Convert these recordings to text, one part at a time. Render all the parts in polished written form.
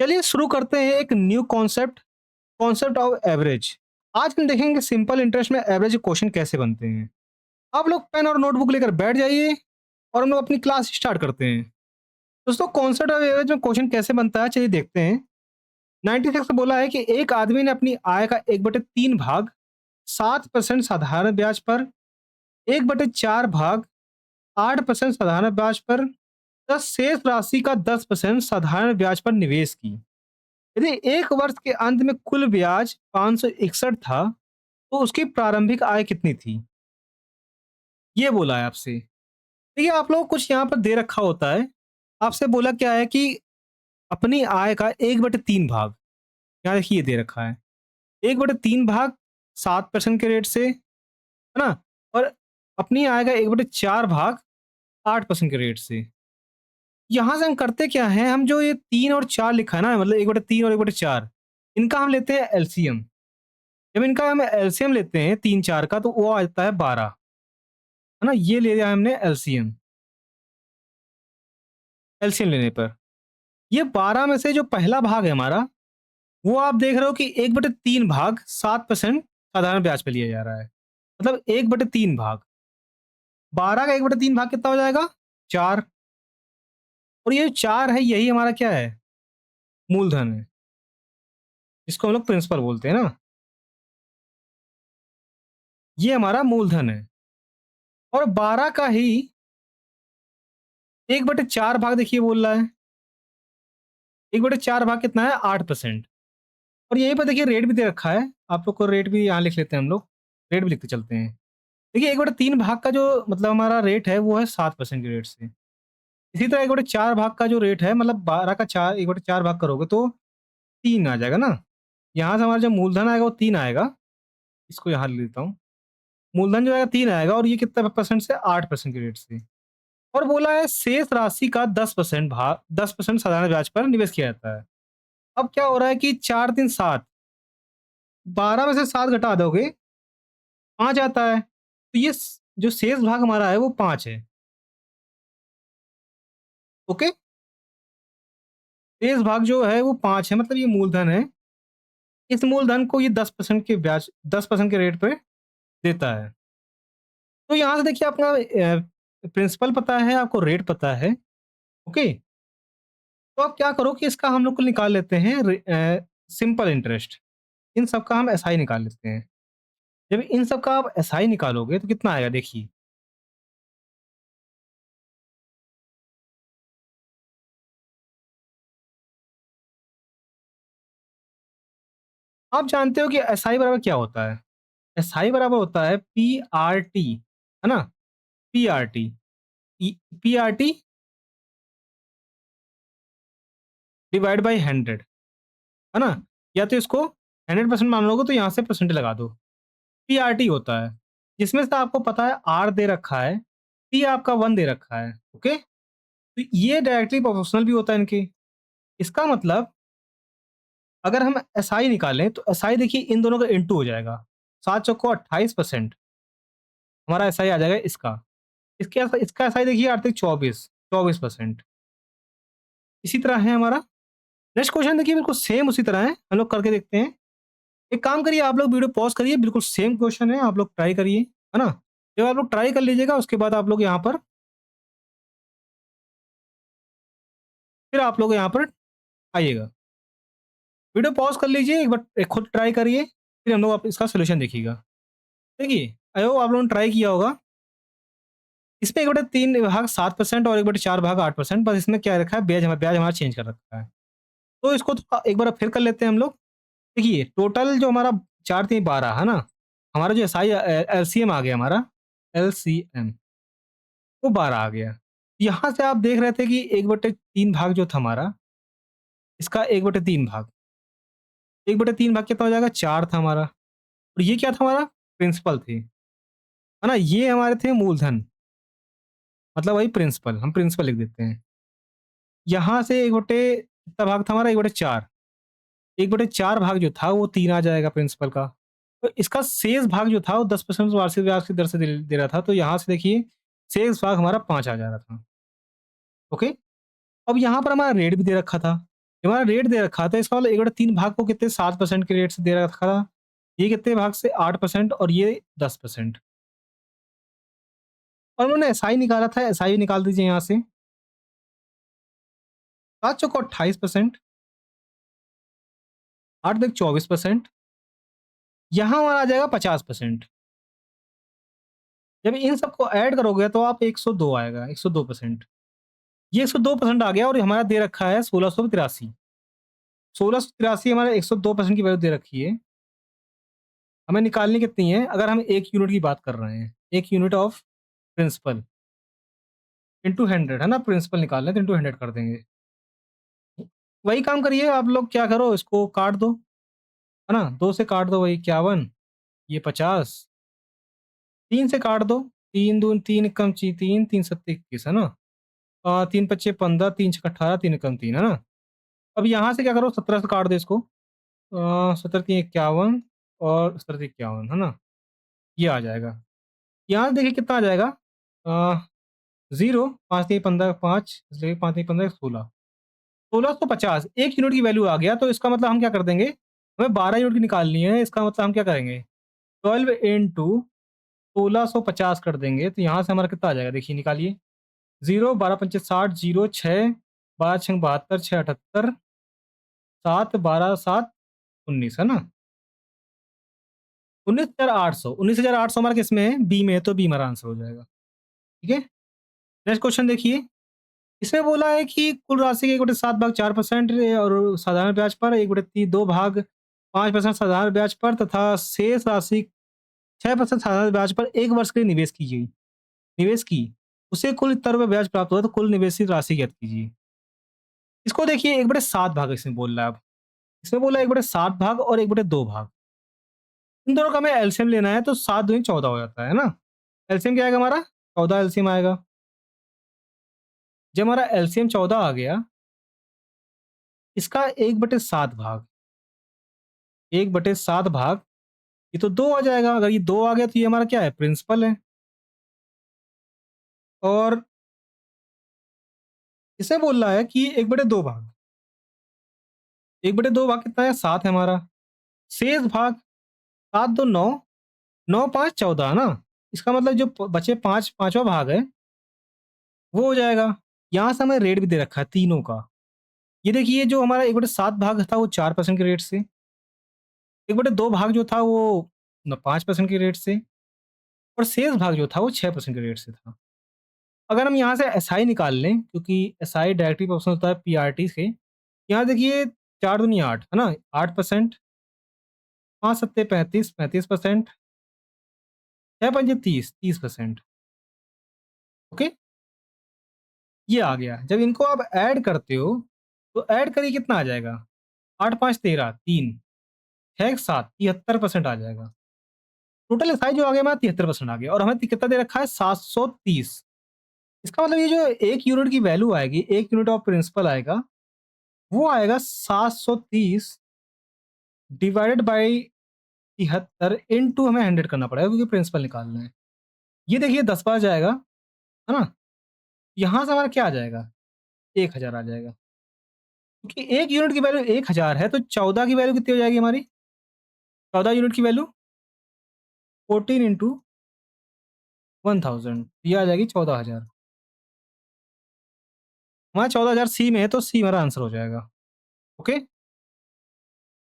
चलिए शुरू करते हैं एक new concept, concept of average. आज हम देखेंगे सिंपल इंटरेस्ट में एवरेज क्वेश्चन कैसे बनते हैं। आप लोग पेन और नोटबुक लेकर बैठ जाइए और हम लोग अपनी क्लास स्टार्ट करते हैं। दोस्तों, कॉन्सेप्ट ऑफ एवरेज में क्वेश्चन कैसे बनता है, चलिए देखते हैं। 96 बोला है कि एक आदमी ने अपनी आय का 1/3 भाग 7% साधारण ब्याज पर, 1/4 भाग 8% साधारण ब्याज पर, तथा शेष राशि का 10% साधारण ब्याज पर निवेश की। यदि 1 वर्ष के अंत में कुल ब्याज 561 था, तो उसकी प्रारंभिक आय कितनी थी? ये बोला है आपसे। देखिए, आप लोगों को कुछ यहाँ पर दे रखा होता है। आपसे बोला क्या है कि अपनी आय का 1/3 भाग, यहाँ देखिए ये दे रखा है। 1/3 भाग 7% के रेट से, है ना? और अपनी आय का 1/4 भाग 8% के रेट से। यहाँ से हम करते क्या हैं, हम जो ये 3 और 4 लिखा है ना, मतलब 1/3 और 1/4, इनका हम लेते हैं एलसीएम। जब इनका हम एलसीएम लेते हैं 3-4 का, तो वो आ जाता है 12, है ना? ये ले लिया हमने एलसीएम। एलसीएम लेने पर ये 12 में से जो पहला भाग है हमारा, वो आप देख रहे हो कि 1/3 भाग 7% साधारण ब्याज पे लिया जा रहा है। मतलब 1/3 भाग 12 का 1/3 भाग कितना हो जाएगा? 4। और ये जो 4 है, यही हमारा क्या है? मूलधन है, इसको हम लोग प्रिंसिपल बोलते हैं ना। ये हमारा मूलधन है। और 12 का ही 1/4 भाग देखिए बोल रहा है। 1/4 भाग कितना है? 8%। और यहीं पर देखिए रेट भी दे रखा है। आप लोग को रेट भी यहाँ लिख लेते हैं हम लोग। रेट भी लिखते चलते हैं। देखिए 1/3 भाग का जो मतलब हमारा रेट है, वो है 7% के रेट से। इसी तरह 1/4 भाग का जो रेट है, मतलब 12 का 4 1/4 भाग करोगे तो 3 आ जाएगा ना। यहाँ से हमारा जो मूलधन आएगा वो 3 आएगा। इसको यहाँ लिख लेता हूँ। मूलधन जो आएगा 3 आएगा, और ये कितना परसेंट से? 8% के रेट से। और बोला है शेष राशि का 10% साधारण ब्याज पर निवेश किया जाता है। अब क्या हो रहा है कि 4 3 7, 12 में से 7 घटा दोगे, 5 आता है। तो ये जो शेष भाग हमारा है वो 5 है। ओके? शेष भाग जो है वो 5 है, मतलब ये मूलधन है। इस मूलधन को ये 10% के ब्याज 10% के रेट पे देता है। तो यहाँ से देखिए अपना प्रिंसिपल पता है, आपको रेट पता है। ओके? तो आप क्या करो कि इसका हम लोग को निकाल लेते हैं सिंपल इंटरेस्ट। इन सब का हम एसआई निकाल लेते हैं। जब इन सब का आप एसआई निकालोगे तो कितना आएगा देखिए। आप जानते हो कि एसआई बराबर क्या होता है? एसआई बराबर होता है पीआरटी, है ना? पीआरटी। पीआरटी डिवाइड बाई 100, है ना? या तो इसको 100% मान लोगे तो यहाँ से परसेंट लगा दो। पीआरटी होता है, जिसमें से आपको पता है आर दे रखा है, टी आपका 1 दे रखा है। ओके? तो ये डायरेक्टली प्रोपोर्शनल भी होता है इनके। इसका मतलब अगर हम एसआई निकालें तो एसआई देखिए इन दोनों का इंटू हो जाएगा। 7 चौको 28% हमारा एसआई आ जाएगा इसका। इसका एसआई देखिए आर्थिक 24%। इसी तरह है हमारा नेक्स्ट क्वेश्चन, देखिए बिल्कुल सेम उसी तरह है, हम लोग करके देखते हैं। एक काम करिए, आप लोग वीडियो पॉज करिए, बिल्कुल सेम क्वेश्चन है, आप लोग ट्राई करिए, है ना? जब आप लोग ट्राई कर लीजिएगा उसके बाद आप लोग यहाँ पर फिर आप लोग यहाँ पर आइएगा। वीडियो पॉज कर लीजिए, एक बार खुद ट्राई करिए, फिर हम लोग आप इसका सोल्यूशन देखिएगा। देखिए, आई होप आप लोगों ने ट्राई किया होगा। इसमें 1/3 भाग 7% और 1/4 भाग 8%, बस इसमें क्या रखा है, ब्याज हमारा चेंज कर रखा है। तो इसको तो एक बार फिर कर लेते हैं हम लोग। देखिए टोटल जो हमारा 4 3 12 है ना, हमारा जो एसआई एलसीएम आ गया हमारा, एलसीएम वो 12 आ गया। यहाँ से आप देख रहे थे कि 1/3 भाग जो था हमारा, इसका 1/3 भाग, 1/3 भाग कितना हो जाएगा? 4 था हमारा। और ये क्या था हमारा? प्रिंसिपल थे, है ना? ये हमारे थे मूलधन, मतलब वही प्रिंसिपल, हम प्रिंसिपल लिख देते हैं। यहाँ से 1 बटे कितना भाग था हमारा? 1/4। 1/4 भाग जो था वो 3 आ जाएगा प्रिंसिपल का। तो इसका शेष भाग जो था वो 10% वार्षिक ब्याज की दर से दे रहा था, तो यहाँ से देखिए शेष भाग हमारा 5 आ जा रहा था। ओके? अब यहाँ पर हमारा रेट भी दे रखा था। ये हमारा रेट दे रखा था, इसका मतलब 1/3 भाग को कितने 7% के रेट से दे रखा था। ये कितने भाग से 8% और ये 10%। और उन्होंने एसआई निकाला था, एसआई निकाल दीजिए यहाँ से। 7 चौको 28%, 8 दूनी 24%, यहाँ हमारा आ जाएगा 50%। जब इन सबको ऐड करोगे तो आप 102 आएगा, 102%। ये 102% आ गया और हमारा दे रखा है 1683। 1683 हमारा 102% की वैल्यू दे रखी है। हमें निकालनी कितनी है? अगर हम 1 यूनिट की बात कर रहे हैं, 1 यूनिट ऑफ प्रिंसिपल इंटू 100 है ना, प्रिंसिपल निकालना है तो इंटू 100 कर देंगे। वही काम करिए आप लोग, क्या करो इसको काट दो, है ना? 2 से काट दो, वही 51, ये 50, 3 से काट दो, 3 दूनी 3 कम ची 3, 3 सत्ते 21 है ना? 3 पच्चे 15, 3 छक्का 18, 3 कम 3 है ना? अब यहाँ से क्या करो 17 से काट दो इसको, 17 तीन 51 और 17 51 है ना? ये आ जाएगा। यहाँ से देखिए कितना आ जाएगा, 0, 5 तीन 15, 5 इसलिए 5 तीन 15 16, 1650 1 यूनिट की वैल्यू आ गया। तो इसका मतलब हम क्या कर देंगे, हमें 12 यूनिट की निकालनी है, इसका मतलब हम क्या करेंगे 12 इंटू 1650 कर देंगे। तो यहाँ से हमारा कितना आ जाएगा देखिए निकालिए, 0, 12 पंचे 60, 0, 6, 12 छंग 72, 6 78, 7, 12, 7, 19 है ना? 19,800, 19,800 हमारा किसमें है? बी में है, तो बी हमारा आंसर हो जाएगा। ठीक है? नेक्स्ट क्वेश्चन देखिए। इसमें बोला है कि कुल राशि के 1/7 भाग 4% और साधारण ब्याज पर, 1/2 भाग 5% साधारण ब्याज पर तथा शेष राशि 6% साधारण ब्याज पर 1 वर्ष के लिए निवेश की। उसे कुल कितना रुपये ब्याज प्राप्त हुआ, तो कुल निवेशित राशि ज्ञात कीजिए। इसको देखिए 1/7 भाग इसमें बोल रहा है अब। इसमें बोला 1/7 भाग और 1/2 भाग। इन दोनों का हमें एलसीएम लेना है, तो 7 दूनी 14 हो जाता है ना? एलसीएम क्या आएगा हमारा? 14 एलसीएम आएगा। जब हमारा एलसीएम 14 आ गया, इसका 1/7 भाग, 1/7 भाग, ये तो 2 आ जाएगा। अगर ये 2 आ गया तो ये हमारा क्या है? प्रिंसिपल है। और इसे बोल रहा है कि 1/2 भाग, 1/2 भाग कितना है? 7 है हमारा। शेष भाग 7 2 9, 9 5 14 है ना? इसका मतलब जो बचे 5 पांचवा भाग है वो हो जाएगा। यहाँ से हमें रेट भी दे रखा है तीनों का। ये देखिए जो हमारा 1/7 भाग था वो 4% के रेट से, 1/2 भाग जो था वो 5% के रेट से, और शेष भाग जो था वो 6% के रेट से था। अगर हम यहाँ से एसआई निकाल लें, क्योंकि एसआई डायरेक्टली ऑप्शन होता है पीआरटी से, यहाँ देखिए 4 दूनी 8 है ना? 8%, 5 सत्ते 35, 35%, 6 पंजे 30, 30%। ओके, ये आ गया। जब इनको आप ऐड करते हो तो ऐड करिए कितना आ जाएगा? 8 5 13, 3, 6 7, 73% आ जाएगा। टोटल एसआई जो आ गया हमारा 73% आ गया, और हमें कितना दे रखा है? 730। इसका मतलब ये जो 1 यूनिट की वैल्यू आएगी, 1 यूनिट ऑफ प्रिंसिपल आएगा, वो आएगा 730 डिवाइडेड बाय 73 इंटू हमें 100 करना पड़ेगा, क्योंकि प्रिंसिपल निकालना है। ये देखिए 10 बार जाएगा, है ना? यहाँ से हमारा क्या आ जाएगा? 1000 आ जाएगा। क्योंकि 1 यूनिट की वैल्यू 1000 है, तो 14 की वैल्यू कितनी हो जाएगी हमारी? 14 यूनिट की वैल्यू 14 इंटू 1000, ये आ जाएगी 14,000। हमारा 14,000 सी में है, तो सी हमारा आंसर हो जाएगा। ओके,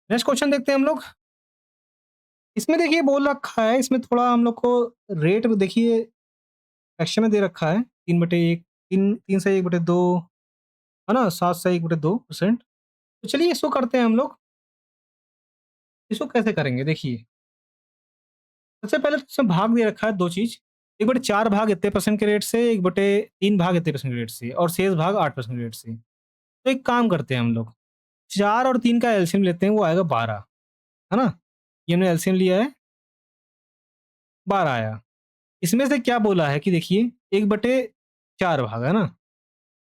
नेक्स्ट क्वेश्चन देखते हैं हम लोग। इसमें देखिए बोल रखा है, इसमें थोड़ा हम लोग को रेट देखिए एक्शन में दे रखा है, 3/1, 3 से 1/2, है ना? 7 से 1/2%। तो चलिए इसको करते हैं हम लोग। इसको कैसे करेंगे देखिए, सबसे पहले तो इसमें भाग दे रखा है 2 चीज़, 1/4 भाग इतने परसेंट के रेट से, 1/3 भाग इतने परसेंट के रेट से, और शेष भाग 8% के रेट से। तो एक काम करते हैं हम लोग, 4 और 3 का एलसीएम लेते हैं, वो आएगा 12, है ना? ये हमने एलसीएम लिया है, 12 आया। इसमें से क्या बोला है कि देखिए 1/4 भाग है ना?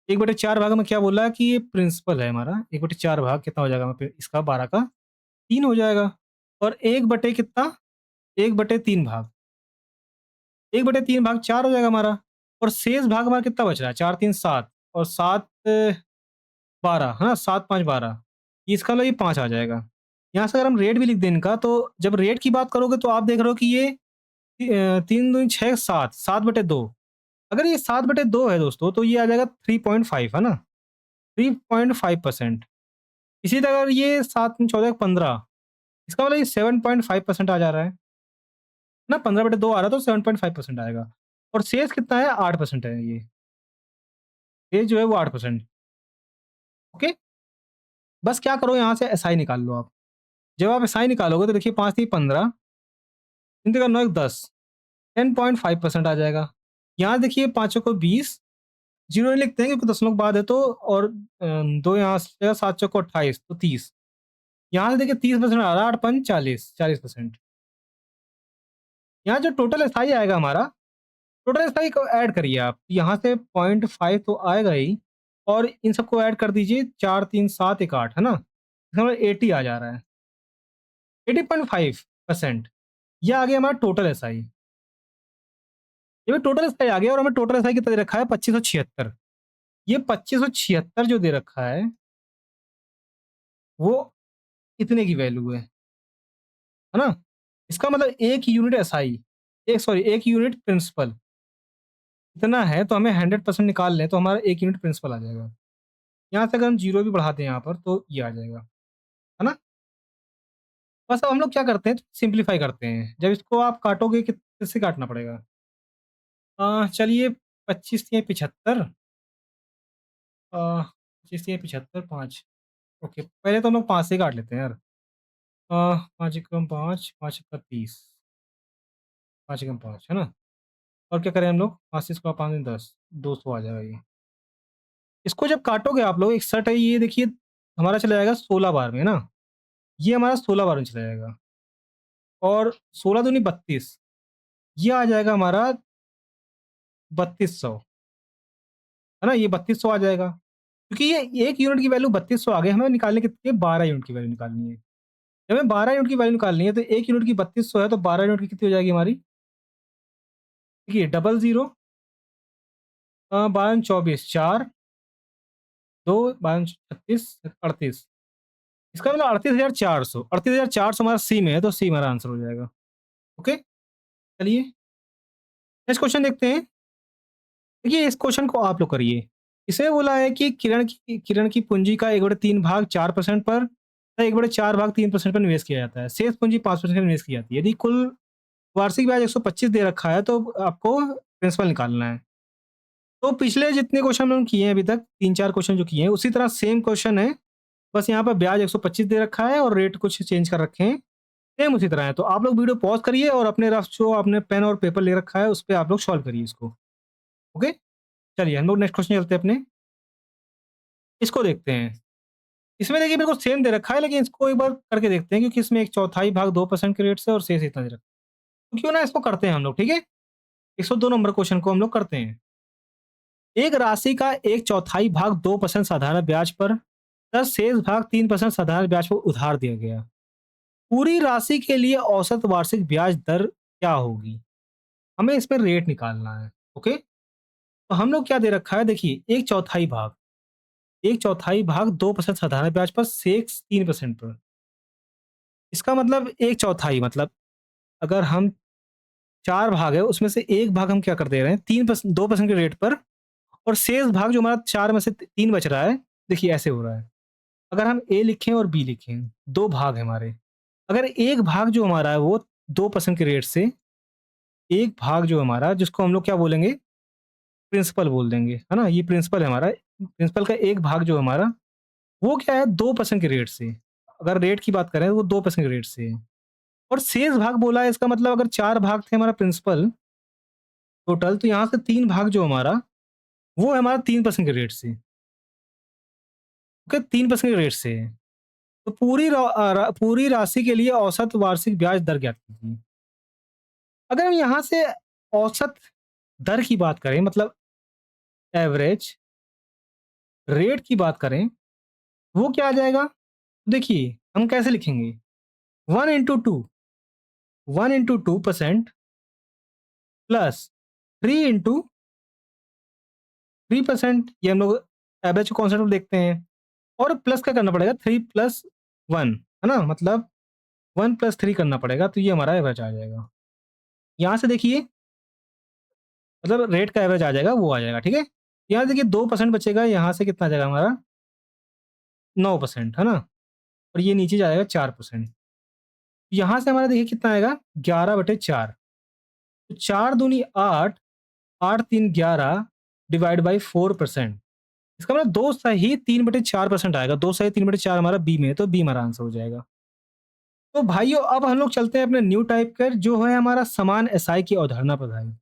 1/4 भाग में क्या बोला है कि ये प्रिंसिपल है हमारा, 1/4 भाग कितना हो जाएगा हमारे पे इसका? 12 का 3 हो जाएगा। और 1 बटे कितना? 1/3 भाग, 1/3 भाग 4 हो जाएगा हमारा। और शेष भाग हमारा कितना बच रहा है? 4 3 7, और 7 12 है ना? 7, 5, 12 इसका मतलब ये 5 आ जाएगा। यहाँ से अगर हम रेट भी लिख दें इनका, तो जब रेट की बात करोगे तो आप देख रहे हो कि ये 3 दूनी 6, 7, 7/2 अगर ये 7/2 है दोस्तों, तो ये आ जाएगा 3.5 है ना? 3.5%। इसी तरह अगर ये 7 दूनी 14, 15 इसका मतलब ये 7.5% आ जा रहा है ना? 15/2 आ रहा है तो 7.5% आएगा और शेष कितना है? 8% है ये। शेष जो है वो 8%। ओके? बस क्या करो यहाँ से एसआई निकाल लो आप। जब आप एसआई निकालोगे तो देखिए 5 3 15 3 का 9 10 10.5% आ जाएगा। यहाँ देखिए पाँचों को 20 जीरो नहीं लिखते हैं क्योंकि दशमलव के बाद है तो और 2 यहाँ से 7 चौको 28 तो 30 यहाँ से देखिए 30% आ रहा है 8 पंच 40% यहाँ जो टोटल एसआई आएगा हमारा टोटल एसआई को ऐड करिए आप यहाँ से 0.5 तो आएगा ही और इन सबको ऐड कर दीजिए 4 3 7 1 8 है ना? इसका मतलब 80 आ जा रहा है 80.5% ये आ गया हमारा टोटल एसआई। ये भी टोटल एसआई आ गया और हमें टोटल एसआई कितना दे रखा है 2576। ये 2576 जो दे रखा वो इतने की वैल्यू है ना? इसका मतलब 1 यूनिट एसआई एक सॉरी 1 यूनिट प्रिंसिपल इतना है तो हमें 100% निकाल लें तो हमारा 1 यूनिट प्रिंसिपल आ जाएगा। यहाँ से अगर हम जीरो भी बढ़ाते हैं यहाँ पर तो ये आ जाएगा, है ना? बस अब हम लोग क्या करते हैं सिंप्लीफाई करते हैं। जब इसको आप काटोगे किससे काटना पड़ेगा? चलिए 25 तिया 75 25 तिया 75 5 ओके पहले तो हम लोग 5 से ही काट लेते हैं यार। 5 एकम 5 5 एकम 30 5 एकम 5 है ना? और क्या करें हम लोग 5 से इसको 5 10 200 आ जाएगा ये। इसको जब काटोगे आप लोग 61 है ये देखिए हमारा चला जाएगा 16 बार में ना? ये हमारा 16 बार में चला जाएगा और 16 दूनी 32 ये आ जाएगा हमारा 3200 है ना? ये 3200 आ जाएगा क्योंकि ये 1 यूनिट की वैल्यू 3200 आ गई हमें निकालने कितनी है 12 यूनिट की वैल्यू निकालनी है। जब हमें 12 यूनिट की वैल्यू निकालनी है तो 1 यूनिट की 3200 है तो 12 यूनिट की कितनी हो जाएगी हमारी? देखिए डबल 0 12 24 4 2 12 36 38 इसका मतलब 38,400 38,400 हमारा सी में है तो सी हमारा आंसर हो जाएगा। ओके? चलिए नेक्स्ट क्वेश्चन देखते हैं। देखिए इस क्वेश्चन को आप लोग करिए। इसे बोला है कि किरण की पूंजी का 1/3 भाग 4% पर तथा 1/4 भाग 3% पर निवेश किया जाता है। शेष पूंजी 5% पर निवेश की जाती है। यदि कुल वार्षिक ब्याज 125 दे रखा है तो आपको प्रिंसिपल निकालना है। तो पिछले जितने क्वेश्चन हम किए हैं अभी तक 3-4 क्वेश्चन जो किए हैं उसी तरह सेम क्वेश्चन है। बस यहाँ पर ब्याज 125 दे रखा है और रेट कुछ चेंज कर रखे हैं। सेम उसी तरह है। तो आप लोग वीडियो पॉज़ करिए और अपने रफ जो आपने पेन और पेपर ले रखा है उस पे आप लोग सॉल्व करिए इसको। ओके? चलिए हम लोग नेक्स्ट क्वेश्चन चलते हैं अपने। इसको देखते हैं। इसमें देखिए बिल्कुल सेम दे रखा है लेकिन इसको एक बार करके देखते हैं क्योंकि इसमें 1/4 भाग 2% के रेट से और शेष इतना दे रखा है। तो क्यों ना इसको करते हैं हम लोग, ठीक है? 102 नंबर क्वेश्चन को हम लोग करते हैं। एक राशि का 1/4 भाग 2% साधारण ब्याज पर तथा शेष भाग 3% साधारण ब्याज पर उधार दिया गया। पूरी राशि के लिए औसत वार्षिक ब्याज दर क्या होगी? हमें इसमें रेट निकालना है। ओके? तो हम लोग क्या दे रखा है देखिए 1/4 भाग 2% साधारण ब्याज पर शेष 3% पर। इसका मतलब 1/4 मतलब अगर हम 4 भाग है उसमें से 1 भाग हम क्या कर दे रहे हैं 3% 2% के रेट पर और शेष भाग जो हमारा 4 में से 3 बच रहा है, देखिए ऐसे हो रहा है। अगर हम ए लिखें और बी लिखें, 2 भाग हैं हमारे। अगर 1 भाग जो हमारा है वो 2% के रेट से 1 भाग जो हमारा जिसको हम लोग क्या बोलेंगे प्रिंसिपल बोल देंगे, है ना? ये प्रिंसिपल है हमारा। प्रिंसिपल का 1 भाग जो हमारा वो क्या है 2% के रेट से। अगर रेट की बात करें तो वो 2% के रेट से है। और शेष भाग बोला है इसका मतलब अगर 4 भाग थे हमारा प्रिंसिपल टोटल तो यहाँ से 3 भाग जो हमारा वो है हमारा 3% के रेट से। ओके 3% के रेट से है। तो पूरी राशि के लिए औसत वार्षिक ब्याज दर ज्ञात कीजिए। अगर हम यहाँ से औसत दर की बात करें मतलब एवरेज रेट की बात करें, वो क्या आ जाएगा? देखिए हम कैसे लिखेंगे 1 into two 1 into 2% plus 3 into 3% ये हम लोग एवरेज कॉन्सेप्ट में देखते हैं। और प्लस क्या करना पड़ेगा 3 + 1 है ना? मतलब 1 + 3 करना पड़ेगा, तो ये हमारा एवरेज आ जाएगा। यहाँ से देखिए मतलब रेट का एवरेज आ जाएगा, वो आ जाएगा, ठीक है? यहाँ देखिए 2% बचेगा, यहाँ से कितना आ जाएगा हमारा 9%, है ना? और ये नीचे जाएगा 4%। यहाँ से हमारा देखिए कितना आएगा 11/4, तो 4 दूनी 8, 8 3 11 डिवाइड बाई 4%। इसका मतलब 2 सही 3/4% आएगा, 2 सही 3/4 हमारा बी में है, तो बी हमारा आंसर हो जाएगा। तो भाइयों अब हम लोग चलते हैं अपने न्यू टाइप कर, जो है हमारा समान एसआई की अवधारणा पर भाई।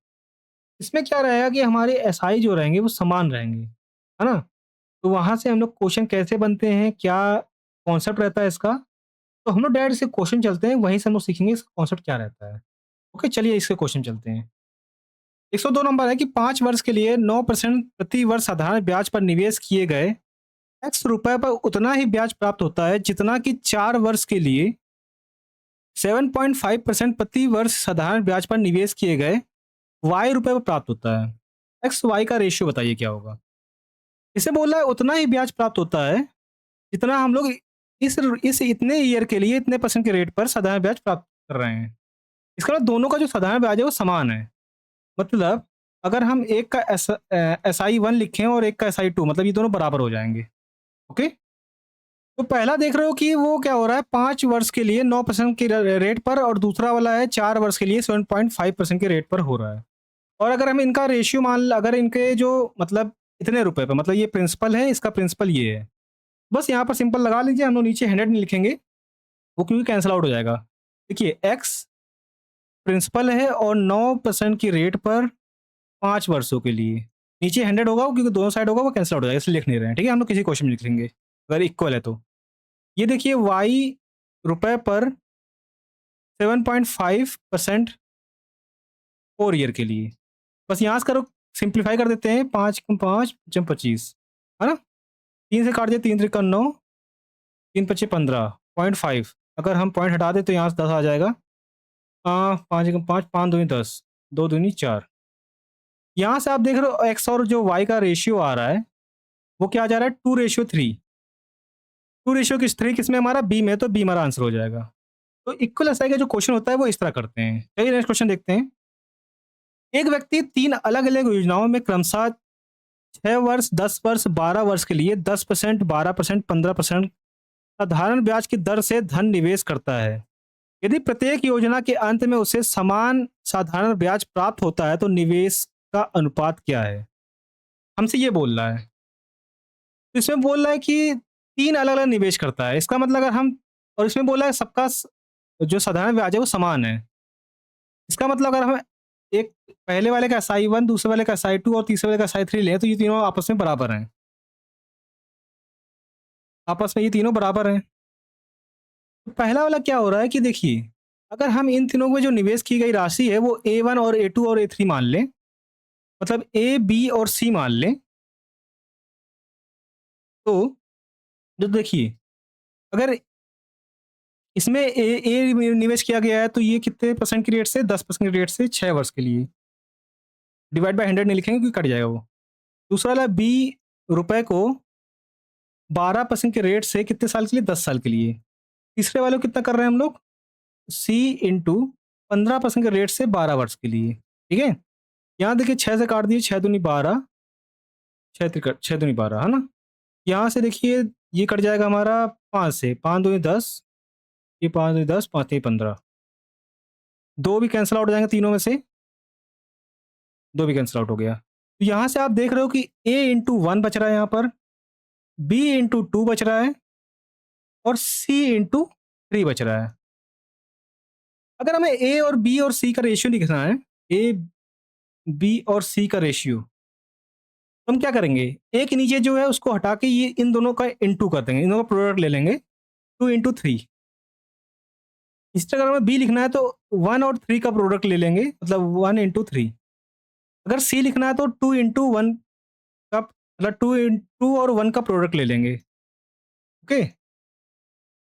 इसमें क्या रहेगा कि हमारे एसआई जो रहेंगे वो समान रहेंगे, है ना? तो वहाँ से हम लोग क्वेश्चन कैसे बनते हैं, क्या कॉन्सेप्ट रहता है इसका, तो हम लोग डायरेक्ट से क्वेश्चन चलते हैं, वहीं से हम लोग सीखेंगे इसका कॉन्सेप्ट क्या रहता है। ओके, चलिए इसके क्वेश्चन चलते हैं। 102 नंबर है कि 5 वर्ष के लिए 9% प्रति वर्ष साधारण ब्याज पर निवेश किए गए एक्स रुपए पर उतना ही ब्याज प्राप्त होता है जितना कि 4 वर्ष के लिए 7.5% प्रति वर्ष साधारण ब्याज पर निवेश किए गए वाई रुपए पर प्राप्त होता है। एक्स वाई का रेशियो बताइए क्या होगा? इसे बोल रहा है उतना ही ब्याज प्राप्त होता है जितना हम लोग इस इतने ईयर के लिए इतने परसेंट के रेट पर साधारण ब्याज प्राप्त कर रहे हैं। इसका मतलब दोनों का जो साधारण ब्याज है वो समान है। मतलब अगर हम एक का एस आई वन लिखें और एक का एस आई टू, मतलब ये दोनों बराबर हो जाएंगे। ओके, तो पहला देख रहे हो कि वो क्या हो रहा है 5 वर्ष के लिए 9% के रेट पर, और दूसरा वाला है 4 वर्ष के लिए 7.5% के रेट पर हो रहा है। और अगर हम इनका रेशियो अगर इनके जो मतलब इतने रुपए पे, मतलब ये प्रिंसिपल है, इसका प्रिंसिपल ये है, बस यहाँ पर सिंपल लगा लीजिए, हम लोग नीचे 100 नहीं लिखेंगे, वो क्योंकि कैंसिल आउट हो जाएगा। देखिए एक्स प्रिंसिपल है और 9% की रेट पर 5 वर्षों के लिए, नीचे 100 होगा, वो क्योंकि दोनों साइड होगा वो कैंसिल आउट हो जाएगा, इसलिए लिख नहीं रहे हैं, ठीक है? हम लोग किसी क्वेश्चन में लिख लेंगे अगर इक्वल है तो। ये देखिए वाई रुपए पर 7.5% 4 ईयर के लिए, बस यहाँ से करो, सिंप्लीफाई कर देते हैं, 5 × 5 = 25, है ना? 3 से काट दिया, 3 × 3 = 9, 3 × 5 = 0.5, अगर हम पॉइंट हटा दें तो यहाँ से 10 आ जाएगा। 5 × 5 5 दूनी 10, 2 दूनी 4। यहाँ से आप देख रहे हो एक्स और जो वाई का रेशियो आ रहा है वो क्या आ जा रहा है 2:3। 2:3 किसमें हमारा बी में, तो बी हमारा आंसर हो जाएगा। तो इक्वल एसआई का जो क्वेश्चन होता है वो इस तरह करते हैं। चलिए नेक्स्ट क्वेश्चन देखते हैं। एक व्यक्ति 3 अलग-अलग योजनाओं में क्रमशः 6 वर्ष, 10 वर्ष, 12 वर्ष के लिए 10%, 12%, 15% साधारण ब्याज की दर से धन निवेश करता है। यदि प्रत्येक योजना के अंत में उसे समान साधारण ब्याज प्राप्त होता है तो निवेश का अनुपात क्या है? हमसे ये बोल रहा है। तो इसमें बोल रहा है कि 3 अलग-अलग निवेश करता है। इसका मतलब अगर हम, और इसमें बोला है सबका जो साधारण ब्याज है वो समान है। इसका मतलब अगर हम एक पहले वाले का एसआई 1, दूसरे वाले का एसआई 2 और तीसरे वाले का एसआई 3 लें तो ये तीनों आपस में बराबर हैं। आपस में ये तीनों बराबर हैं। तो पहला वाला क्या हो रहा है कि देखिए, अगर हम इन तीनों में जो निवेश की गई राशि है वो A1 और A2 और A3 मान लें, मतलब A, B और C मान लें, तो जो देखिए अगर इसमें ए निवेश किया गया है तो ये कितने परसेंट की रेट से, 10% की रेट से 6 वर्ष के लिए, डिवाइड बाय 100 नहीं लिखेंगे क्योंकि कट जाएगा वो। दूसरा वाला बी रुपए को 12% के रेट से कितने साल के लिए, 10 साल के लिए। तीसरे वाले को कितना कर रहे हैं हम लोग, सी इंटू 15% के रेट से 12 वर्ष के लिए, ठीक है? यहाँ देखिए 6 से काट दिए, 6 दूनी 12, 6 दूनी 12, है ना? यहाँ से देखिए ये कट जाएगा हमारा 5 से, 5 दूनी 10, ये 5 दूनी 10, 5 तीन 15, 2 भी कैंसिल आउट हो जाएंगे तीनों में से, 2 भी कैंसिल आउट हो गया। तो यहाँ से आप देख रहे हो कि a इंटू 1 बच रहा है यहाँ पर, b इंटू 2 बच रहा है और c इंटू 3 बच रहा है। अगर हमें a और b और c का रेशियो लिखना है, a, b और c का रेशियो, तो हम क्या करेंगे, a के नीचे जो है उसको हटा के ये इन दोनों का इंटू कर देंगे, इन दोनों का प्रोडक्ट ले लेंगे, 2 × 3। इस तरह अगर हमें b लिखना है तो 1 और 3 का प्रोडक्ट ले लेंगे, मतलब 1 × 3। अगर c लिखना है तो 2 × 1 का, मतलब 2 और 1 का प्रोडक्ट ले लेंगे। ओके,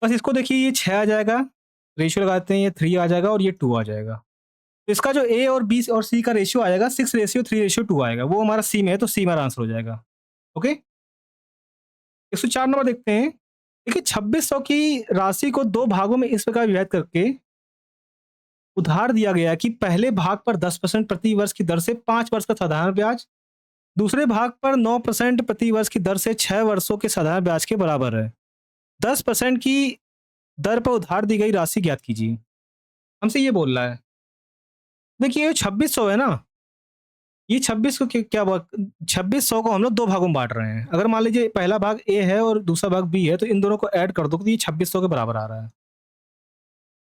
बस इसको देखिए ये 6 आ जाएगा, रेशियो लगाते हैं, ये 3 आ जाएगा और ये 2 आ जाएगा। तो इसका जो ए और बी और सी का रेशियो आएगा 6:3:2 आएगा, वो हमारा सी में है तो सी हमारा आंसर हो जाएगा। ओके, 104 नंबर देखते हैं। देखिए 2600 की राशि को 2 भागों में इस प्रकार विभाजित करके उधार दिया गया कि पहले भाग पर 10% प्रति वर्ष की दर से 5 वर्ष का साधारण ब्याज, दूसरे भाग पर 9% प्रति वर्ष की दर से 6 वर्षों के साधारण ब्याज के बराबर है। 10% की दर पर उधार दी गई राशि ज्ञात कीजिए। हमसे ये बोल रहा है। देखिए ये 2600 है ना, ये 26 को क्या 2600 को हम लोग 2 भागों में बाँट रहे हैं। अगर मान लीजिए पहला भाग ए है और दूसरा भाग बी है, तो इन दोनों को ऐड कर दो तो ये 2600 के बराबर आ रहा है। है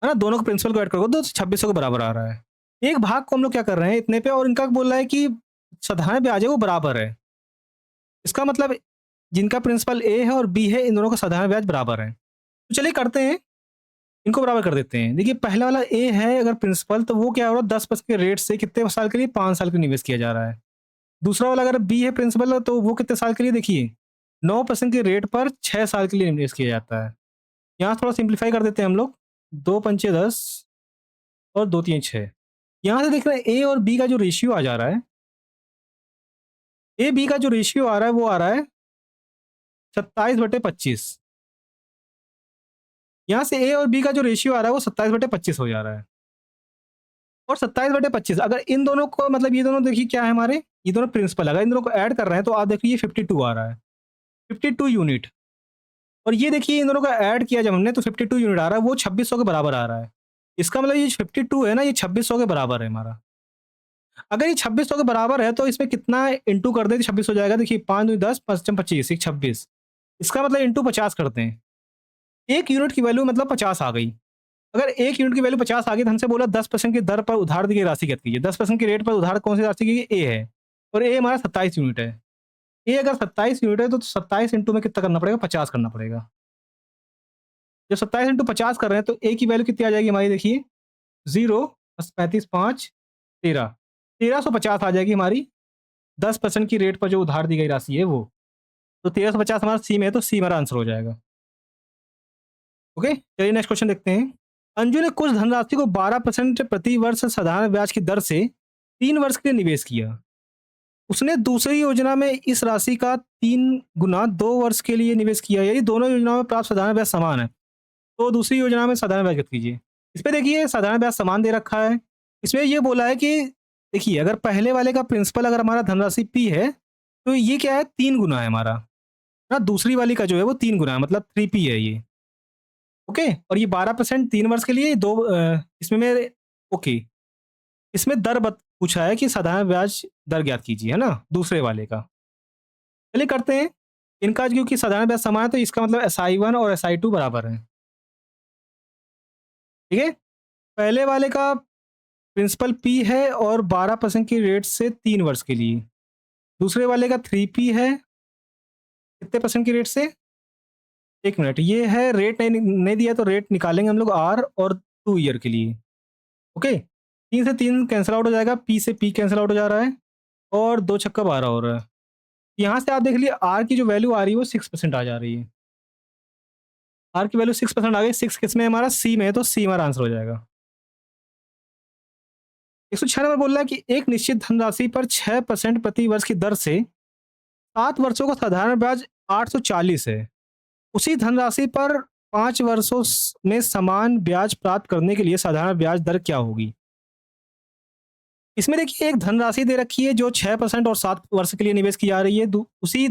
ना? दोनों को प्रिंसिपल को ऐड कर दो तो 2600 के बराबर आ रहा है। एक भाग को हम लोग क्या कर रहे हैं इतने पे, और इनका बोल रहा है कि साधारण ब्याज है वो बराबर है। इसका मतलब जिनका प्रिंसिपल ए है और बी है, इन दोनों का साधारण ब्याज बराबर है। तो चलिए करते हैं, इनको बराबर कर देते हैं। देखिए पहला वाला ए है अगर प्रिंसिपल, तो वो क्या हो रहा है 10% के रेट से कितने साल के लिए, 5 साल के लिए निवेश किया जा रहा है। दूसरा वाला अगर बी है प्रिंसिपल, तो वो कितने साल के लिए, देखिए 9% के रेट पर 6 साल के लिए निवेश किया जाता है। यहाँ थोड़ा सिंप्लीफाई कर देते हैं हम लोग, 2 पंचे 10 और 2 तीन 6। यहाँ से देख रहे हैं ए और बी का जो रेशियो आ जा रहा है, ए बी का जो रेशियो आ रहा है वो आ रहा है 27/25। यहाँ से ए और बी का जो रेशियो आ रहा है वो 27/25 हो जा रहा है। और 27/25 अगर इन दोनों को, मतलब ये दोनों देखिए क्या है हमारे, ये दोनों प्रिंसिपल, अगर इन दोनों को ऐड कर रहे हैं तो आप देखिए 52 आ रहा है, 52 यूनिट। और ये देखिए इन दोनों का ऐड किया जब हमने तो 52 यूनिट आ रहा है, वो 2600 के बराबर आ रहा है। इसका मतलब ये 52 है ना, ये 2600 के बराबर है हमारा। अगर ये 2600 के बराबर है तो इसमें कितना इंटू कर दें तो 26 हो जाएगा। देखिए 5 दूनी 10, 5 25, 26। इसका मतलब इंटू 50 करते हैं। 1 यूनिट की वैल्यू मतलब 50 आ गई। अगर 1 यूनिट की वैल्यू 50 आ गई तो हमसे बोला 10% की दर पर उधार दी गई राशि ज्ञात कीजिए। 10% की रेट पर उधार कौन सी राशि की, ए है, और ए हमारा 27 यूनिट है। ए अगर 27 यूनिट है तो 27 इंटू में कितना करना पड़ेगा, 50 करना पड़ेगा। जब 27 इंटू 50 कर रहे हैं तो ए की वैल्यू कितनी आ जाएगी हमारी, देखिए 0 + 35 5 13, 1350 आ जाएगी हमारी। 10% की रेट पर जो उधार दी गई राशि है वो। तो 1350 हमारा सी में है, तो सी हमारा आंसर हो जाएगा। ओके, चलिए नेक्स्ट क्वेश्चन देखते हैं। अंजू ने कुछ धनराशि को 12% प्रति वर्ष साधारण ब्याज की दर से 3 वर्ष के लिए निवेश किया। उसने दूसरी योजना में इस राशि का 3 गुना 2 वर्ष के लिए निवेश किया। यदि दोनों योजनाओं में प्राप्त साधारण ब्याज समान है, तो दूसरी योजना में साधारण ब्याज ज्ञात कीजिए। इस पे देखिए साधारण ब्याज समान दे रखा है। इसमें ये बोला है कि देखिए अगर पहले वाले का प्रिंसिपल अगर हमारा धनराशि पी है, तो ये क्या है 3 गुना है हमारा, ना दूसरी वाली का जो है वो 3 गुना है, मतलब 3p है ये। ओके, और ये 12% 3 वर्ष के लिए दो इसमें मेरे, ओके, इसमें दर पूछा है कि साधारण ब्याज दर ज्ञात कीजिए, है ना, दूसरे वाले का। चलिए करते हैं। इनका क्योंकि साधारण ब्याज समान है तो इसका मतलब SI1 और SI2 बराबर है। ठीक है, पहले वाले का प्रिंसिपल पी है और 12% की रेट से 3 वर्ष के लिए। दूसरे वाले का 3p है, कितने परसेंट की रेट से, 1 मिनट, ये है रेट नहीं दिया तो रेट निकालेंगे हम लोग आर, और 2 ईयर के लिए। ओके, 3 से 3 कैंसिल आउट हो जाएगा, पी से पी कैंसिल आउट हो जा रहा है, और 2 छक्का 12 हो रहा है। यहाँ से आप देख लीजिए आर की जो वैल्यू आ रही है वो 6% आ जा रही है। आर की वैल्यू 6% आ गई। 6 किस में है हमारा, सी में है, तो सी हमारा आंसर हो जाएगा। 106 नंबर बोल रहा है कि एक निश्चित धनराशि पर 6% प्रति वर्ष की दर से 7 वर्षों का साधारण ब्याज 840 है। उसी धनराशि पर 5 वर्षों में समान ब्याज प्राप्त करने के लिए साधारण ब्याज दर क्या होगी। इसमें देखिए एक धनराशि दे रखी है जो 6% और 7 वर्ष के लिए निवेश की जा रही है, उसी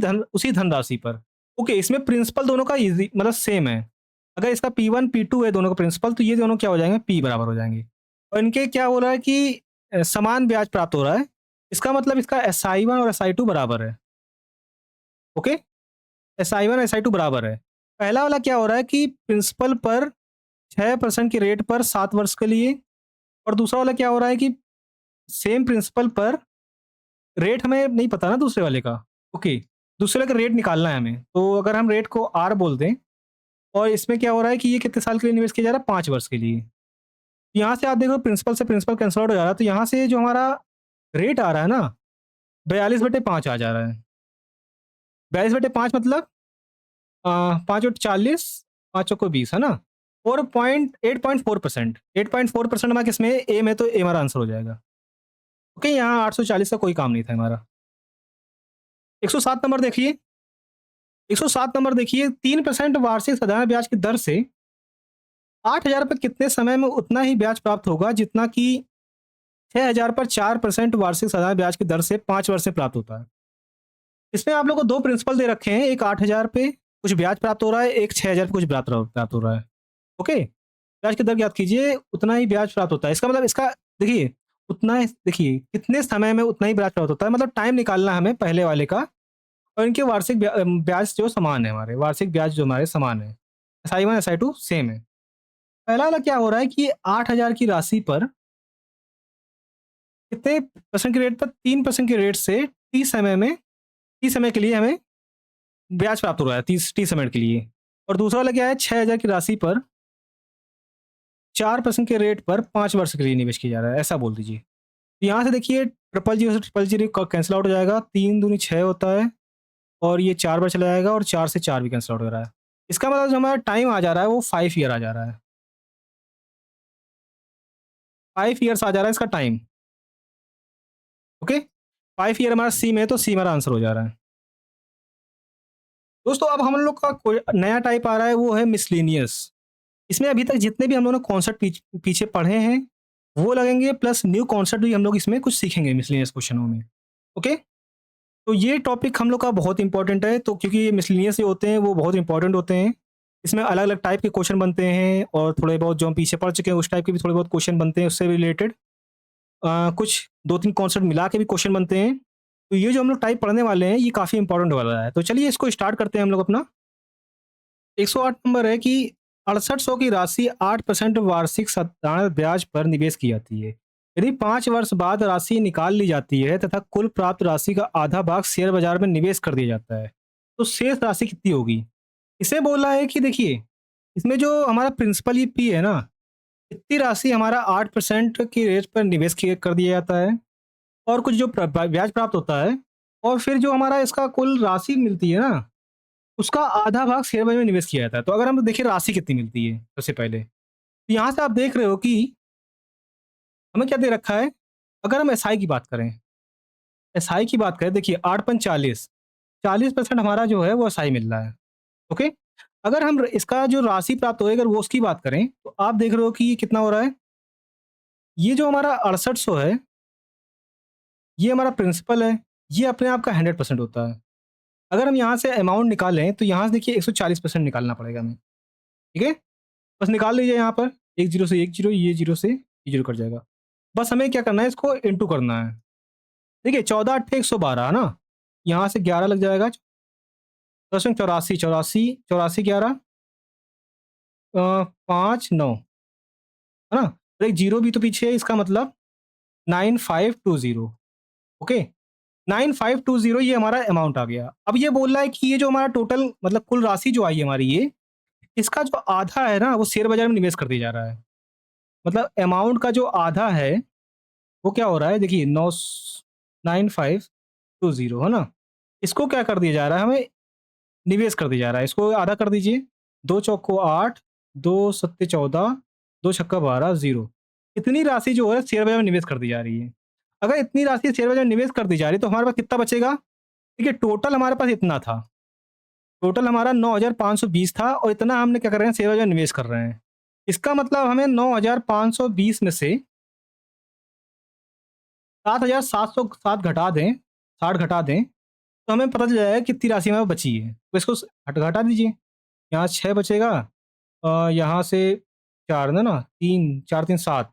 धनराशि पर। ओके, इसमें प्रिंसिपल दोनों का इजी मतलब सेम है। अगर इसका P1 P2 है दोनों का प्रिंसिपल, तो ये दोनों क्या हो जाएंगे, P बराबर हो जाएंगे। और इनके क्या हो रहा है कि समान ब्याज प्राप्त हो रहा है। इसका मतलब इसका SI1 और SI2 बराबर है। ओके, SI1 और SI2 बराबर है। पहला वाला क्या हो रहा है कि प्रिंसिपल पर 6% की रेट पर 7 वर्ष के लिए, और दूसरा वाला क्या हो रहा है कि सेम प्रिंसिपल पर रेट हमें नहीं पता ना दूसरे वाले का। ओके, दूसरे वाले का रेट निकालना है हमें, तो अगर हम रेट को आर बोल दें, और इसमें क्या हो रहा है कि ये कितने साल के लिए निवेश किया जा रहा है, 5 वर्ष के लिए। यहाँ से आप देखो प्रिंसिपल से प्रिंसिपल कैंसल आउट हो जा रहा है, तो यहाँ से जो हमारा रेट आ रहा है ना, 42/5 आ जा रहा है। 42/5 मतलब 5 और 40, 5 को 20, है ना, 8.4%। 8.4% हमारा किसमें है, ए में, तो ए हमारा आंसर हो जाएगा। ओके, यहाँ 840 का कोई काम नहीं था हमारा। 107 नंबर देखिए। 107 नंबर देखिए, 3% वार्षिक साधारण ब्याज की दर से 8,000 पर कितने समय में उतना ही ब्याज प्राप्त होगा जितना कि 6,000 पर 4% वार्षिक साधारण ब्याज की दर से 5 वर्ष में प्राप्त होता है। इसमें आप लोग को 2 प्रिंसिपल दे रखे हैं, एक 8,000 पे कुछ ब्याज प्राप्त हो रहा है, एक 6,000 पे कुछ प्राप्त हो रहा है। ओके? ब्याज की दर ज्ञात कीजिए, उतना ही ब्याज प्राप्त होता है। इसका मतलब इसका देखिए, उतना ही देखिए कितने समय में उतना ही ब्याज प्राप्त होता है, मतलब टाइम निकालना है हमें पहले वाले का, और इनके वार्षिक ब्याज जो समान है हमारे, वार्षिक ब्याज जो हमारे समान है। SI1 SI2 सेम है। पहला वाला क्या हो रहा है कि 8,000 की राशि पर कितने परसेंट के रेट पर, 3% के रेट से 30 समय के लिए हमें ब्याज प्राप्त हो रहा है, 30 समय के लिए। और दूसरा वाला क्या है, 6,000 की राशि पर 4% के रेट पर 5 वर्ष के लिए निवेश किया जा रहा है, ऐसा बोल दीजिए। तो यहाँ से देखिए ट्रिपल जीरो से ट्रिपल जीरो कैंसिल आउट हो जाएगा, 3 दूनी 6 होता है, और ये 4 बार चला जाएगा, और 4 से 4 भी कैंसिल आउट हो रहा है। इसका मतलब जो हमारा टाइम आ जा रहा है वो 5 ईयर आ जा रहा है। 5 ईयर्स आ जा रहा है इसका टाइम। ओके? 5 ईयर हमारा सी में है, तो सी हमारा आंसर हो जा रहा है। दोस्तों अब हम लोग का कोई नया टाइप आ रहा है, वो है मिसलेनियस। इसमें अभी तक जितने भी हम लोगों ने कॉन्सेप्ट पीछे पढ़े हैं वो लगेंगे, प्लस न्यू कॉन्सेप्ट भी हम लोग इसमें कुछ सीखेंगे मिसलेनियस क्वेश्चनों में। ओके? तो ये टॉपिक हम लोग का बहुत इंपॉर्टेंट है, तो क्योंकि ये मिसलेनियस जो होते हैं वो बहुत इंपॉर्टेंट होते हैं। इसमें अलग अलग टाइप के क्वेश्चन बनते हैं, और थोड़े बहुत जो हम पीछे पढ़ चुके हैं उस टाइप के भी थोड़े बहुत क्वेश्चन बनते हैं उससे रिलेटेड। कुछ 2-3 कॉन्सेप्ट मिला के भी क्वेश्चन बनते हैं। तो ये जो हम लोग टाइप पढ़ने वाले हैं ये काफ़ी इंपॉर्टेंट वाला है। तो चलिए इसको स्टार्ट करते हैं हम लोग अपना। 108 नंबर है कि 6800 की राशि 8% वार्षिक साधारण ब्याज पर निवेश की जाती है। यदि 5 वर्ष बाद राशि निकाल ली जाती है तथा कुल प्राप्त राशि का आधा भाग शेयर बाजार में निवेश कर दिया जाता है, तो शेष राशि कितनी होगी? इसे बोला है कि देखिए, इसमें जो हमारा प्रिंसिपल ये पी है ना, इतनी राशि हमारा 8% की रेट पर निवेश कर दिया जाता है, और कुछ जो ब्याज प्राप्त होता है, और फिर जो हमारा इसका कुल राशि मिलती है ना, उसका आधा भाग शेयर बाजार में निवेश किया जाता है। तो अगर हम देखिए राशि कितनी मिलती है सबसे पहले, तो यहाँ से आप देख रहे हो कि हमें क्या दे रखा है। अगर हम एसआई की बात करें, एसआई की बात करें, देखिए 8 पंच 40, 40% हमारा जो है वो एसआई मिल रहा है। ओके? अगर हम इसका जो राशि प्राप्त होगी अगर वो उसकी बात करें, तो आप देख रहे हो कि ये कितना हो रहा है। ये जो हमारा 6800 है, ये हमारा प्रिंसिपल है, ये अपने आप का 100% होता है। अगर हम यहाँ से अमाउंट निकालें तो यहाँ से देखिए 140% निकालना पड़ेगा हमें। ठीक है? बस निकाल लीजिए यहाँ पर, 1 जीरो से 1 जीरो, ये जीरो से ये जीरो कट जाएगा। बस हमें क्या करना है, इसको इंटू करना है। देखिए 14 अट्ठे 112 है ना? यहाँ से 11 लग जाएगा, 10 84, 84, 84 11 5 9, है ना? और एक जीरो भी तो पीछे है, इसका मतलब 9520। ओके? 9520 ये हमारा अमाउंट आ गया। अब ये बोल रहा है कि ये जो हमारा टोटल मतलब कुल राशि जो आई है हमारी ये, इसका जो आधा है ना वो शेयर बाज़ार में निवेश कर दिया जा रहा है। मतलब अमाउंट का जो आधा है, वो क्या हो रहा है देखिए 9520 है ना? इसको क्या कर दिया जा रहा है, हमें निवेश कर दिया जा रहा है। इसको आधा कर दीजिए, 2 चौको 8, 2 सत्ते 14, 2 छक्का 12, 0। इतनी राशि जो है शेयर बाज़ार में निवेश कर दी जा रही है। अगर इतनी राशि शेयर बाज़ार में निवेश कर दी जा रही है तो हमारे पास कितना बचेगा? देखिए टोटल हमारे पास इतना था। टोटल हमारा 9,520 था, और इतना हमने क्या कर रहे हैं शेयर बाज़ार में निवेश कर रहे हैं। इसका मतलब हमें 9,520 में से 7,707 घटा दें, 60 घटा दें, तो हमें पता चल जाएगा कितनी राशि हमें बची है। तो इसको घटा दीजिए। यहाँ 6 बचेगा, यहाँ से 4 ना 3, 4 3 7,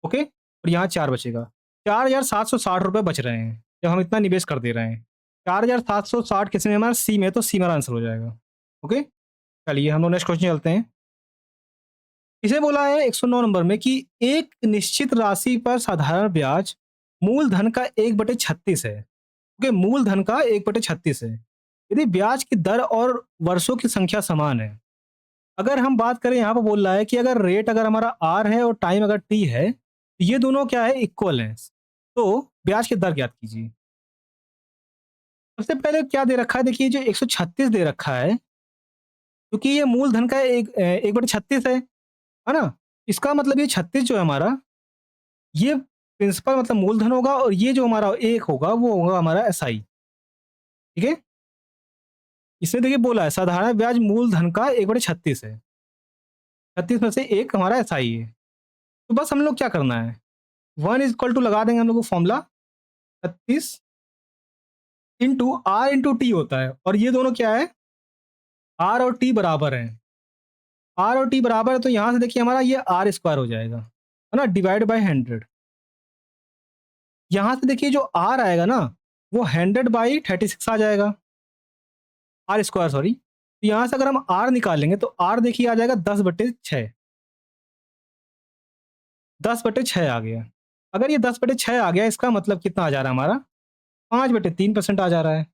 ओके? और यहाँ 4 बचेगा। ₹4,760 बच रहे हैं, जब हम इतना निवेश कर दे रहे हैं। 4,760 किस में, हमारा सी में, तो सी हमारा आंसर हो जाएगा। ओके? चलिए हम लोग नेक्स्ट क्वेश्चन चलते हैं। इसे बोला है 109 नंबर में कि एक निश्चित राशि पर साधारण ब्याज मूलधन का 1/36 है। ओके? मूलधन का 1/36 है। यदि ब्याज की दर और वर्षों की संख्या समान है। अगर हम बात करें, यहाँ पे बोल रहा है कि अगर रेट अगर हमारा आर है और टाइम अगर टी है, तो ये दोनों क्या है, इक्वल हैं। तो ब्याज की दर ज्ञात कीजिए। सबसे पहले क्या दे रखा है, देखिए जो 136 दे रखा है, क्योंकि ये मूलधन का 1/36 है ना? इसका मतलब ये 36 जो है हमारा, ये प्रिंसिपल मतलब मूलधन होगा, और ये जो हमारा 1 होगा वो होगा हमारा एसआई। ठीक है? इसमें देखिए बोला है साधारण ब्याज मूलधन का 1/36 है। 36 में से 1 हमारा एसआई है। तो बस हम लोग क्या करना है, 1 इज़ इक्वल टू लगा देंगे हम लोग को formula 36 into R into T होता है, और ये दोनों क्या है, आर और टी बराबर हैं। आर और टी बराबर है तो यहाँ से देखिए हमारा ये आर स्क्वायर हो जाएगा, है ना, डिवाइड बाय 100। यहाँ से देखिए जो आर आएगा ना, वो 100/36 आ जाएगा, आर स्क्वायर सॉरी। तो यहाँ से अगर हम आर निकालेंगे तो आर देखिए आ जाएगा 10/6। 10/6 आ गया। अगर ये 10/6 आ गया, इसका मतलब कितना आ जा रहा है हमारा, 5/3% आ जा रहा है।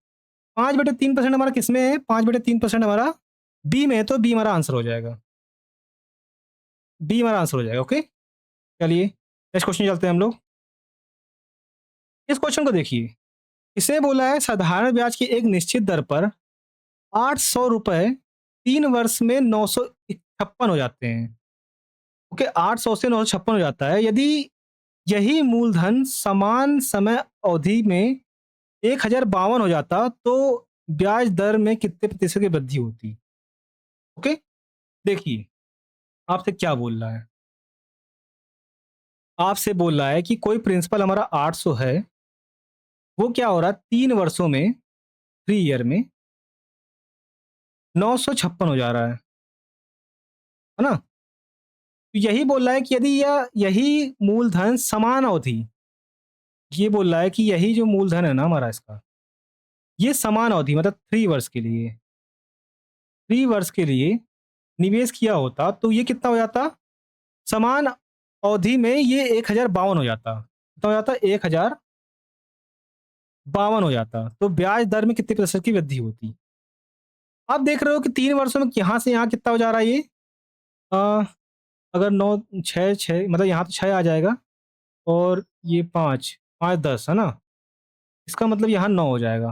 5/3% हमारा किस में है, 5/3% हमारा बी में है, तो बी हमारा आंसर हो जाएगा। बी हमारा आंसर हो जाएगा। ओके, चलिए नेक्स्ट क्वेश्चन चलते हैं हम लोग। इस क्वेश्चन को देखिए, इसे बोला है साधारण ब्याज की एक निश्चित दर पर 800 रुपए 3 वर्ष में 956 हो जाते हैं। ओके, 800 से 956 हो जाता है यदि यही मूलधन समान समय अवधि में 1052 हो जाता, तो ब्याज दर में कितने प्रतिशत की वृद्धि होती। ओके, देखिए आपसे क्या बोल रहा है, आपसे बोल रहा है कि कोई प्रिंसिपल हमारा 800 है, वो क्या हो रहा है 3 वर्षों में, 3 ईयर में 956 हो जा रहा है ना। तो यही बोल रहा है कि यदि यही मूलधन समान अवधि, ये बोल रहा है कि यही जो मूलधन है ना हमारा इसका, ये समान अवधि मतलब 3 वर्ष के लिए, 3 वर्ष के लिए निवेश किया होता, तो ये कितना हो जाता, समान अवधि में ये 1052 हो जाता। कितना हो जाता, 1052 हो जाता, तो ब्याज दर में कितने प्रतिशत की वृद्धि होती। आप देख रहे हो कि 3 वर्षों में यहाँ से यहाँ कितना हो जा रहा है ये, अ, अगर 9 6 6 मतलब यहाँ तो 6 आ जाएगा, और ये 5 5 10 है ना, इसका मतलब यहाँ 9 हो जाएगा।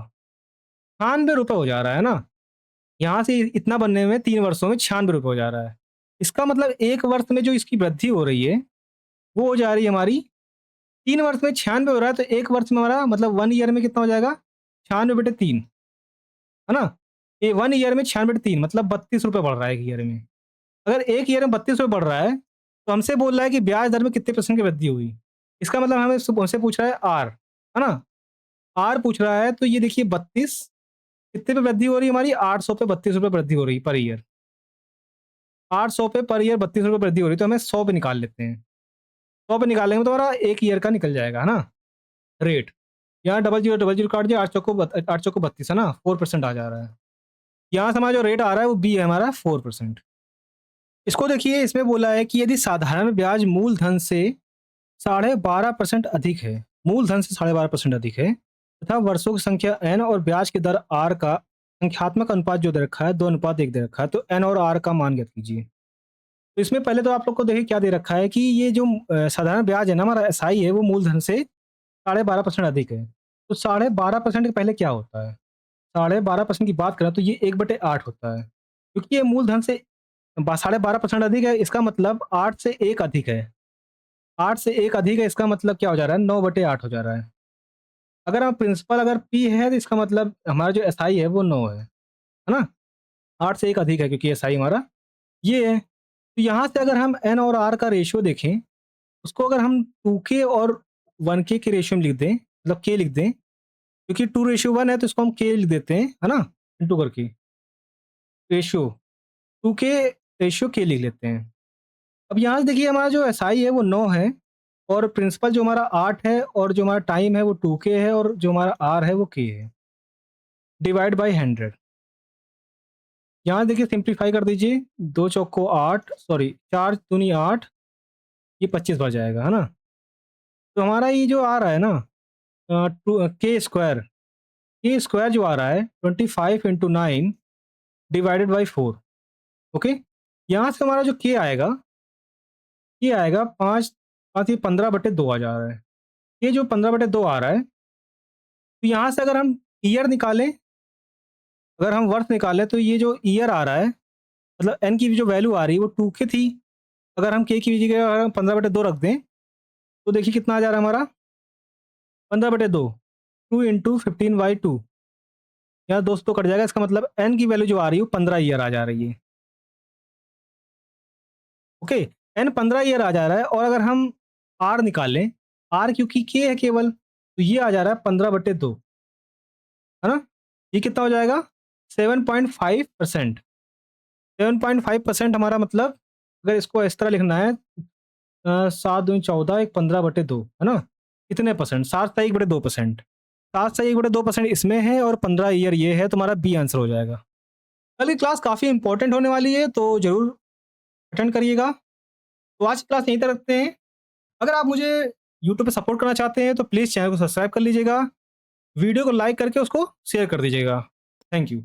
96 रुपये हो जा रहा है ना, यहाँ से इतना बनने में 3 वर्षों में 96 रुपये हो जा रहा है। इसका मतलब 1 वर्ष में जो इसकी वृद्धि हो रही है, वो हो जा रही है हमारी, 3 वर्ष में 96 हो रहा है, तो 1 वर्ष में हमारा मतलब 1 ईयर में कितना हो जाएगा, 96/3, है ना। ये 1 ईयर में 96/3 मतलब 32 रुपये बढ़ रहा है 1 ईयर में। अगर 1 ईयर में 32 रुपये बढ़ रहा है, तो हमसे बोल रहा है कि ब्याज दर में कितने परसेंट की वृद्धि हुई। इसका मतलब हमें हमसे पूछ रहा है आर, है ना। आर पूछ रहा है, तो ये देखिए 32 कितने पे वृद्धि हो रही है हमारी, 800 पे 32 रुपये वृद्धि हो रही है पर ईयर। 800 पे पर ईयर 32 रुपये वृद्धि हो रही है, तो हमें 100 पे निकाल लेते हैं। 100 पे निकालेंगे तो हमारा 1 ईयर का निकल जाएगा, है ना, रेट। यहाँ डबल जीरो काट दिया, 8 चौको 32 है ना, 4% आ जा रहा है। यहाँ से हमारा जो रेट आ रहा है वो बी है हमारा 4%। इसको देखिए, इसमें बोला है कि यदि साधारण ब्याज मूलधन से 12.5% अधिक है, मूलधन से 12.5% अधिक है, तथा वर्षों की संख्या एन और ब्याज की दर आर का संख्यात्मक अनुपात जो दे रखा है 2:1 दे रखा है, तो एन और आर का मान ज्ञात कीजिए। तो इसमें पहले तो आप लोग को देखिए क्या दे रखा है कि ये जो साधारण ब्याज है ना हमारा एसआई है, वो मूलधन से 12.5% अधिक है। तो 12.5% के पहले क्या होता है, 12.5% की बात करें तो ये 1/8 होता है, क्योंकि ये मूलधन से 12.5% अधिक है, इसका मतलब 8 से 1 अधिक है। 8 से 1 अधिक है, इसका मतलब क्या हो जा रहा है, 9/8 हो जा रहा है। अगर हम प्रिंसिपल अगर पी है, तो इसका मतलब हमारा जो एसआई है वो 9 है ना। 8 से 1 अधिक है क्योंकि एसआई हमारा ये है। तो यहाँ से अगर हम एन और आर का रेशियो देखें, उसको अगर हम 2K और 1K के रेशियो में लिख दें, मतलब K लिख दें, क्योंकि 2:1 है तो इसको हम K लिख देते हैं, है ना, इंटू करके रेशियो 2K रेशियो K लिख लेते हैं। अब यहाँ से देखिए हमारा जो एसआई है वो 9 है, और प्रिंसिपल जो हमारा 8 है, और जो हमारा टाइम है वो 2K है, और जो हमारा आर है वो K है, डिवाइड बाय 100। यहाँ देखिए सिंप्लीफाई कर दीजिए, 2 चौको 8 सॉरी 4 दूनी 8, ये 25 बच जाएगा, है ना। तो हमारा ये जो आ रहा है ना, के स्क्वायर जो आ रहा है 25 × 9 डिवाइडेड बाई 4। ओके, यहाँ से हमारा जो के आएगा, ये आएगा 5 5 ये 15/2 आ जा रहा है। ये जो 15/2 आ रहा है, तो यहाँ से अगर हम ईयर निकालें, अगर हम वर्ष निकालें, तो ये जो ईयर आ रहा है, मतलब एन की भी जो वैल्यू आ रही है वो 2K थी। अगर हम के की जगह अगर हम 15/2 रख दें, तो देखिए कितना आ जा रहा है हमारा, 15/2, 2 × 15/2, यहाँ दोस्तों कट जाएगा, इसका मतलब एन की वैल्यू जो आ रही है वो 15 ईयर आ जा रही है। ओके, एन 15 ईयर आ जा रहा है और अगर हम आर निकालें, आर क्योंकि के है केवल, तो ये आ जा रहा है 15/2, है ना? ये कितना हो जाएगा? 7.5%। 7.5% हमारा मतलब, अगर इसको इस तरह लिखना है, 7 दूनी 14, एक 15/2, है ना? कितने परसेंट? 7/2%। 7/2% इसमें है और 15 ईयर ये है, तुम्हारा बी आंसर हो जाएगा। कल की क्लास काफ़ी इंपॉर्टेंट होने वाली है, तो ज़रूर अटेंड करिएगा। तो आज की क्लास यहीं तक रखते हैं। अगर आप मुझे यूट्यूब पे सपोर्ट करना चाहते हैं, तो प्लीज़ चैनल को सब्सक्राइब कर लीजिएगा। वीडियो को लाइक करके उसको शेयर कर दीजिएगा। Thank you.